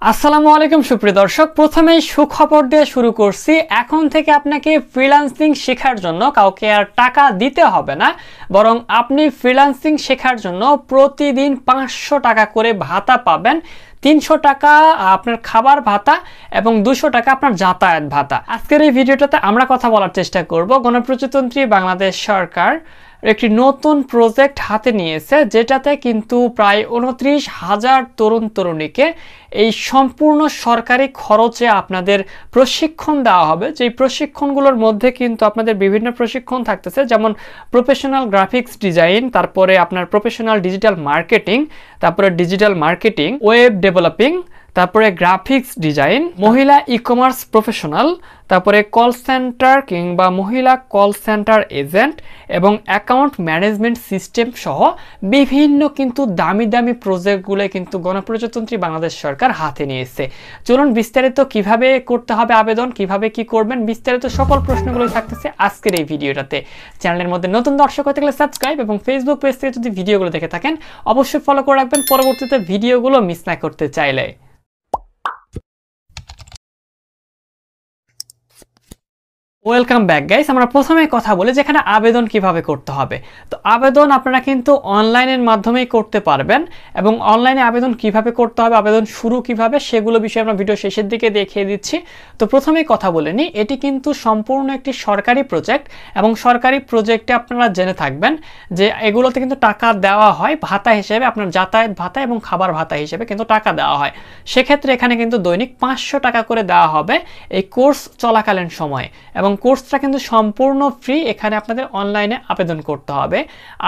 আসসালামু আলাইকুম সুপ্রিয় দর্শক, প্রথমেই সুখবর দিয়ে শুরু করছি। এখন থেকে আপনাকে ফ্রিল্যান্সিং শেখার জন্য কাউকে আর টাকা দিতে হবে না, বরং আপনি ফ্রিল্যান্সিং শেখার জন্য প্রতিদিন 500 টাকা করে ভাতা পাবেন। 300 টাকা আপনার খাবার ভাতা এবং 200 টাকা আপনার যাতায়াত ভাতা। আজকের এই ভিডিওটাতে আমরা কথা বলার চেষ্টা করব গণপ্রজাতন্ত্রী বাংলাদেশ সরকার একটি নতুন প্রজেক্ট হাতে নিয়েছে, যেটাতে কিন্তু প্রায় 29,000 তরুণ তরুণীকে এই সম্পূর্ণ সরকারি খরচে আপনাদের প্রশিক্ষণ দেওয়া হবে। যেই প্রশিক্ষণগুলোর মধ্যে কিন্তু আপনাদের বিভিন্ন প্রশিক্ষণ থাকতেছে, যেমন প্রফেশনাল গ্রাফিক্স ডিজাইন, তারপরে আপনার প্রফেশনাল ডিজিটাল মার্কেটিং, তারপরে ডিজিটাল মার্কেটিং, ওয়েব ডেভেলপিং, তারপরে গ্রাফিক্স ডিজাইন, মহিলা ই কমার্স প্রফেশনাল, তারপরে কল সেন্টার কিংবা মহিলা কল সেন্টার এজেন্ট এবং অ্যাকাউন্ট ম্যানেজমেন্ট সিস্টেম সহ বিভিন্ন কিন্তু দামি দামি প্রজেক্টগুলো কিন্তু গণপ্রজাতন্ত্রী বাংলাদেশ সরকার হাতে নিয়েছে। চলুন বিস্তারিত কিভাবে করতে হবে আবেদন, কিভাবে কি করবেন, বিস্তারিত সকল প্রশ্নগুলোই থাকতেছে আজকের এই ভিডিওটাতে। চ্যানেলের মধ্যে নতুন দর্শক হতে গেলে সাবস্ক্রাইব এবং ফেসবুক পেজ থেকে যদি ভিডিওগুলো দেখে থাকেন অবশ্যই ফলো করে রাখবেন পরবর্তীতে ভিডিওগুলো মিস না করতে চাইলে। Welcome back guys. আমরা প্রথমে কথা বলি যেখানে আবেদন কিভাবে করতে হবে। তো আবেদন আপনারা কিন্তু অনলাইনের মাধ্যমেই করতে পারবেন, এবং অনলাইনে আবেদন কিভাবে করতে হবে, আবেদন শুরু কিভাবে, সেগুলো বিষয়ে আমরা ভিডিও শেষের দিকে দেখিয়ে দিচ্ছি। তো প্রথমেই কথা বলে নিই, এটি কিন্তু সম্পূর্ণ একটি সরকারি প্রজেক্ট, এবং সরকারি প্রজেক্টে আপনারা জেনে থাকবেন যে এগুলোতে কিন্তু টাকা দেওয়া হয় ভাতা হিসেবে, আপনার যাতায়াত ভাতা এবং খাবার ভাতা হিসেবে কিন্তু টাকা দেওয়া হয়। সেক্ষেত্রে এখানে কিন্তু দৈনিক 500 টাকা করে দেওয়া হবে এই কোর্স চলাকালীন সময়ে, এবং কোর্সটা কিন্তু সম্পূর্ণ ফ্রি। এখানে আপনাদের অনলাইনে আবেদন করতে হবে।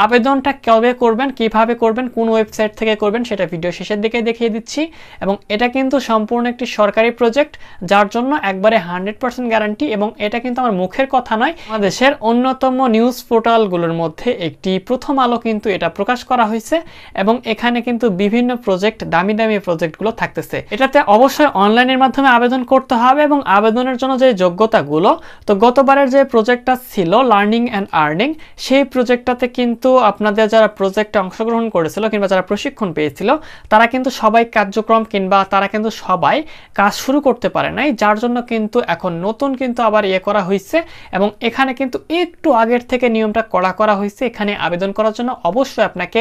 আবেদনটা কবে করবেন, কিভাবে করবেন, কোন ওয়েবসাইট থেকে করবেন সেটা ভিডিও শেষের দিকে দেখিয়ে দিচ্ছি। এবং এটা কিন্তু সম্পূর্ণ একটি সরকারি প্রজেক্ট, যার জন্য একবারে 100% গ্যারান্টি। এবং এটা কিন্তু আমার মুখের কথা নয়, বাংলাদেশের অন্যতম নিউজ পোর্টালগুলোর মধ্যে একটি প্রথম আলো কিন্তু এটা প্রকাশ করা হয়েছে। এবং এখানে কিন্তু বিভিন্ন প্রজেক্ট, দামি দামি প্রজেক্টগুলো থাকতেছে। এটাতে অবশ্যই অনলাইনের মাধ্যমে আবেদন করতে হবে, এবং আবেদনের জন্য যে যোগ্যতাগুলো, তো গতবারের যে প্রজেক্টটা ছিল লার্নিং অ্যান্ড আর্নিং, সেই প্রজেক্টটাতে কিন্তু আপনাদের যারা প্রজেক্টে অংশগ্রহণ করেছিল কিংবা যারা প্রশিক্ষণ পেয়েছিল তারা কিন্তু সবাই কার্যক্রম কিংবা তারা কিন্তু সবাই কাজ শুরু করতে পারে নাই, যার জন্য কিন্তু এখন নতুন কিন্তু আবার করা হয়েছে। এবং এখানে কিন্তু একটু আগের থেকে নিয়মটা কড়া করা হয়েছে। এখানে আবেদন করার জন্য অবশ্যই আপনাকে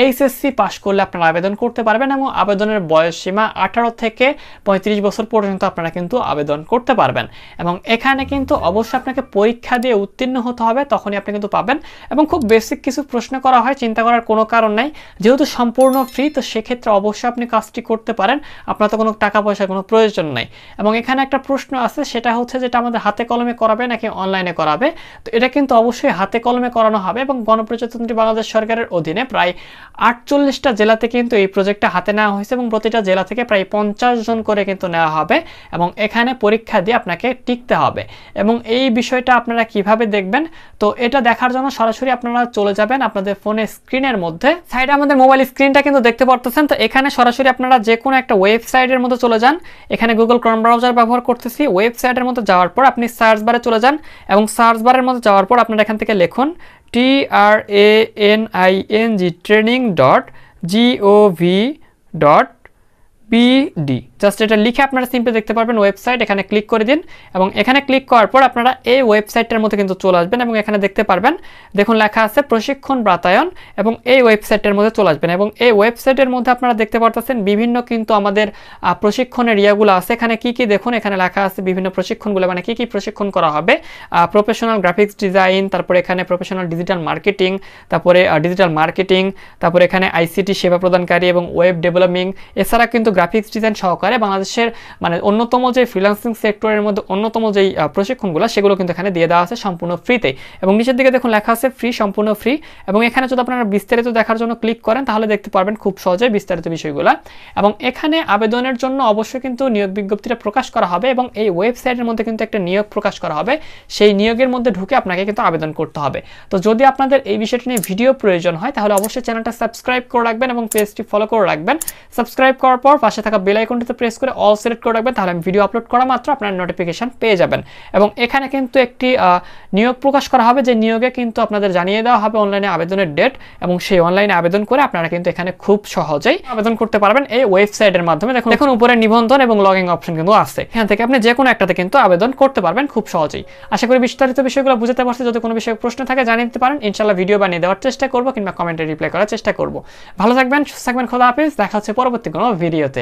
এইচএসসি পাস করলে আপনারা আবেদন করতে পারবেন, এবং আবেদনের বয়স সীমা 18 থেকে 35 বছর পর্যন্ত আপনারা কিন্তু আবেদন করতে পারবেন। এবং এখানে কিন্তু অবশ্যই আপনাকে পরীক্ষা দিয়ে উত্তীর্ণ হতে হবে, তখনই আপনি কিন্তু পাবেন। এবং খুব বেসিক কিছু প্রশ্ন করা হয়, চিন্তা করার কোনো কারণ নাই, যেহেতু সম্পূর্ণ ফ্রি। তো সেক্ষেত্রে অবশ্যই আপনি কাজটি করতে পারেন, আপনার তো কোনো টাকা পয়সার কোনো প্রয়োজন নাই। এবং এখানে একটা প্রশ্ন আছে, সেটা হচ্ছে যেটা আমাদের হাতে কলমে করাবে নাকি অনলাইনে করাবে। তো এটা কিন্তু অবশ্যই হাতে কলমে করানো হবে, এবং গণপ্রজাতন্ত্রী বাংলাদেশ সরকারের অধীনে প্রায় 48টা জেলাতে কিন্তু এই প্রজেক্টটা হাতে নেওয়া হয়েছে, এবং প্রতিটা জেলা থেকে প্রায় 50 জন করে কিন্তু নেওয়া হবে। এবং এখানে পরীক্ষা দিয়ে আপনাকে টিকতে হবে। এবং এই বিষয়টা আপনারা কিভাবে দেখবেন, তো এটা দেখার জন্য সরাসরি আপনারা চলে যাবেন আপনাদের ফোনের স্ক্রিনের মধ্যে। সাইডে আমাদের মোবাইল স্ক্রিনটা কিন্তু দেখতে পারতেছেন। তো এখানে সরাসরি আপনারা যে কোনো একটা ওয়েবসাইটের মধ্যে চলে যান। এখানে গুগল ক্রোম ব্রাউজার ব্যবহার করতেছি। ওয়েবসাইটের মধ্যে যাওয়ার পর আপনি সার্চ বারে চলে যান, এবং সার্চ বারের মধ্যে যাওয়ার পর আপনারা এখান থেকে লিখুন training.gov.bd। জাস্ট এটা লিখে আপনারা সিম্পলি দেখতে পারবেন ওয়েবসাইট, এখানে ক্লিক করে দিন। এবং এখানে ক্লিক করার পর আপনারা এই ওয়েবসাইটের মধ্যে কিন্তু চলে আসবেন, এবং এখানে দেখতে পারবেন, দেখুন লেখা আছে প্রশিক্ষণ বাতায়ন, এবং এই ওয়েবসাইটের মধ্যে চলে আসবেন। এবং এই ওয়েবসাইটের মধ্যে আপনারা দেখতে পারতেছেন বিভিন্ন কিন্তু আমাদের প্রশিক্ষণের ইয়াগুলো আছে। এখানে কি কি দেখুন, এখানে লেখা আছে বিভিন্ন প্রশিক্ষণগুলো, মানে কি কি প্রশিক্ষণ করা হবে। প্রফেশনাল গ্রাফিক্স ডিজাইন, তারপরে এখানে প্রফেশনাল ডিজিটাল মার্কেটিং, তারপরে ডিজিটাল মার্কেটিং, তারপরে এখানে আইসিটি সেবা প্রদানকারী এবং ওয়েব ডেভেলপিং, এছাড়া কিন্তু গ্রাফিক্স ডিজাইন সহকারে বাংলাদেশের মানে অন্যতম যে ফ্রিল্যান্সিং সেক্টরের মধ্যে অন্যতম যেই প্রশিক্ষণগুলো, সেগুলো কিন্তু এখানে দিয়ে দেওয়া আছে সম্পূর্ণ ফ্রিতে। এবং নিচের দিকে দেখুন লেখা আছে ফ্রি, সম্পূর্ণ ফ্রি। এবং এখানে যদি আপনারা বিস্তারিত দেখার জন্য ক্লিক করেন তাহলে দেখতে পারবেন খুব সহজে বিস্তারিত বিষয়গুলো। এবং এখানে আবেদনের জন্য অবশ্যই কিন্তু নিয়োগ বিজ্ঞপ্তিটা প্রকাশ করা হবে, এবং এই ওয়েবসাইটের মধ্যে কিন্তু একটা নিয়োগ প্রকাশ করা হবে। সেই নিয়োগের মধ্যে ঢুকে আপনাকে কিন্তু আবেদন করতে হবে। তো যদি আপনাদের এই বিষয়টি নিয়ে ভিডিও প্রয়োজন হয় তাহলে অবশ্যই চ্যানেলটা সাবস্ক্রাইব করে রাখবেন এবং পেজটি ফলো করে রাখবেন। সাবস্ক্রাইব করার পর পাশে থাকা বেল আইকনটিতে প্রেস করে অল সিলেক্ট করে রাখবেন, তাহলে আমি ভিডিও আপলোড করা মাত্র আপনার নোটিফিকেশন পেয়ে যাবেন। এবং এখানে কিন্তু একটি নিয়োগ প্রকাশ করা হবে, যে নিয়োগে কিন্তু আপনাদের জানিয়ে দেওয়া হবে অনলাইনে আবেদনের ডেট, এবং সেই অনলাইনে আবেদন করে আপনারা কিন্তু এখানে খুব সহজেই আবেদন করতে পারবেন এই ওয়েবসাইটের মাধ্যমে। দেখুন উপরে নিবন্ধন এবং লগইন অপশন কিন্তু আছে, এখান থেকে আপনি যে কোনো একটাতে কিন্তু আবেদন করতে পারবেন খুব সহজেই। আশা করি বিস্তারিত বিষয়গুলো বুঝতে পারছি। যদি কোনো বিষয়ে প্রশ্ন থাকে জানিয়ে দিতে পারেন, ইনশাআল্লাহ ভিডিও বানিয়ে দেওয়ার চেষ্টা করব কিংবা কমেন্টে রিপ্লাই করার চেষ্টা করব। ভালো থাকবেন, সুস্থ থাকবেন, খোদা হাফেজ। দেখা হচ্ছে পরবর্তী কোনো ভিডিওতে।